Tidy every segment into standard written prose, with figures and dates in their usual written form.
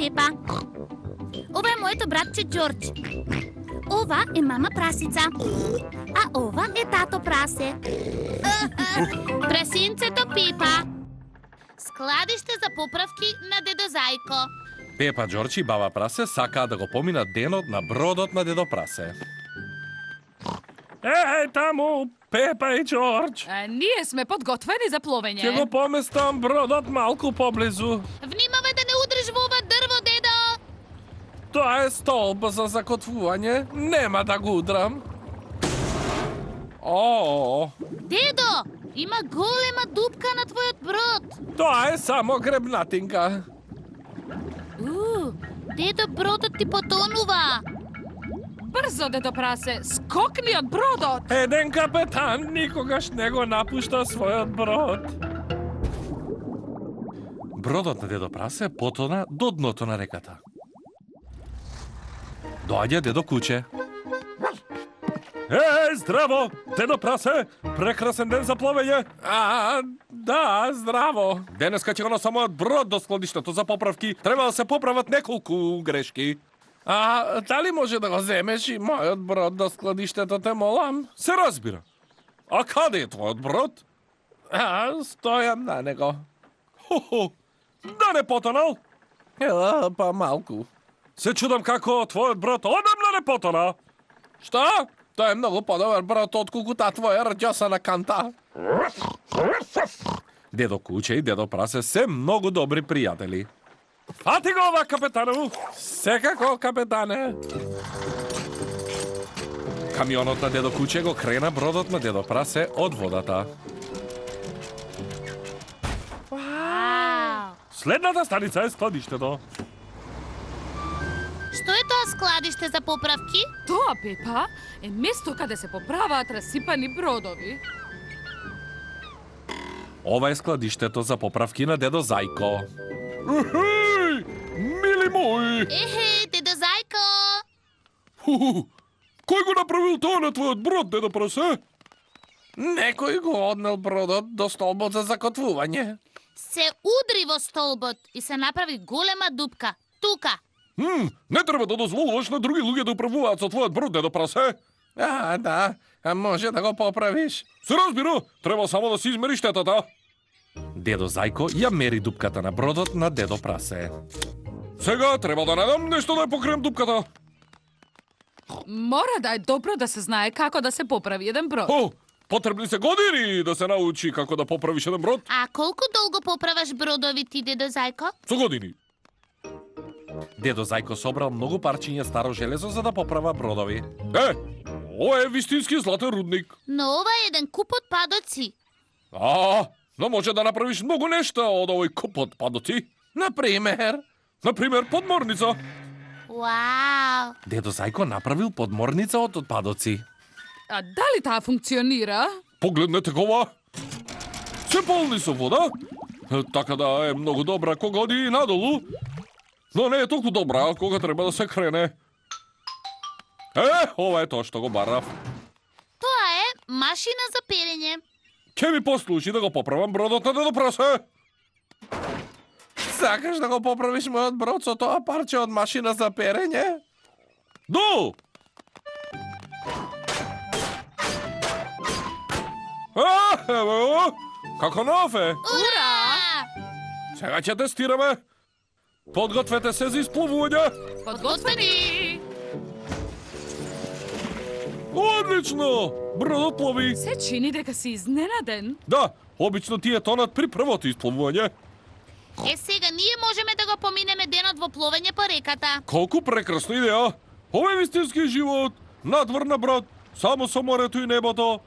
Пепа. Ова е моето братче Джордж. Ова е мама прасица. А ова е тато прасе. Прасинцето Пепа. Складиште за поправки на дедо Зајко. Пепа, Джордж и баба Прасе сакаат да го поминат денот на бродот на дедо Прасе. Таму, Пепа и Джордж. Ние сме подготвени за пловење. Ќе го поместам бродот малку поблизу. Внимавај да не удриш во ова дрво, дедо! Тоа е столб за закотвување. Нема да го удрам. Дедо, има голема дупка на твојот брод. Тоа е само гребнатинка. Дедо, бродот ти потонува. Брзо, дедо Прасе, скокни од бродот! Еден капетан никогаш не го напушта својот брод. Бродот на дедо Прасе потона до дното на реката. Доаѓа дедо Куче. Здраво, дедо Прасе! Прекрасен ден за пловење! Да, здраво. Денеска ќе го носам мојот брод до складиштето за поправки. Треба да се поправат неколку грешки. Дали може да го земеш и мојот брод до складиштето, те молам? Се разбира. А каде е твојот брод? Стојам на него. Да не потонал? Па малку. Се чудам како твојот брод одамна не потона. Што? Тоа е многу подобар брод отколку таа твоја рџосана канта. Дедо Куче и дедо Прасе се многу добри пријатели. Фати го ова, капетану! Секако, капетане! Камионот на дедо Куче го крена бродот на дедо Прасе од водата. Следната станица е складиштето. Што е тоа складиште за поправки? Тоа, Пепа, е место каде се поправаат расипани бродови. Ова е складиштето за поправки на дедо Зајко. Мили мои! Дедо Зајко! Кој го направил тоа на твојот брод, дедо Прасе? Некој го однел бродот до столбот за закотвување. Се удри во столбот и се направи голема дупка. Тука. Не треба да дозволуваш на други луѓе да управуваат со твојот брод, дедо Прасе. Да, може да го поправиш. Се разбира, треба само да си измери штетата. Дедо Зајко ја мери дупката на бродот на дедо Прасе. Сега треба да најдам нешто да ја покрием дупката. Мора да е добро да се знае како да се поправи еден брод. Потребни се години да се научи како да поправиш еден брод. А колку долго поправаш бродови ти, дедо Зајко? Со години. Дедо Зајко собрал многу парчиња старо железо за да поправа бродови. Ова е вистински златен рудник. Но ова е еден куп од падоци. Но може да направиш многу нешта од овој куп од падоци. Например, подморница. Вау! Дедо Зајко направил подморница од отпадоци. А дали таа функционира? Погледнете ова. Се полни со вода. Така да е многу добра кога оди надолу. Но не е толку добра кога треба да се крене. Ова е тоа што го барав. Тоа е машина за перење. Ќе ми послужи да го поправам бродот на дедо Прасе. Сакаш да го поправиш мојот брод со тоа парче од машина за перење? Ево, како нов е. Ура! Сега ќе тестираме. Подгответе се за испловување. Подготвени! Одлично! Бродот плови. Се чини дека си изненаден. Да, обично тие тонат при првото испловување. Сега ние можеме да го поминеме денот во пловење по реката. Колку прекрасна идеја! Ова е вистински живот, надвор на брод, само со морето и небото.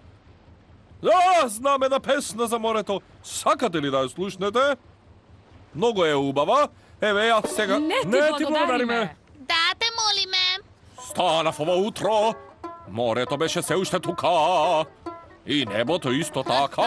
Знаме на песна за морето. Сакате ли да ја слушнете? Многу е убава. Еве ја сега. Не ти благодариме. Да, те молиме. Станав ова утро. Морето беше се уште тука. И небото исто така.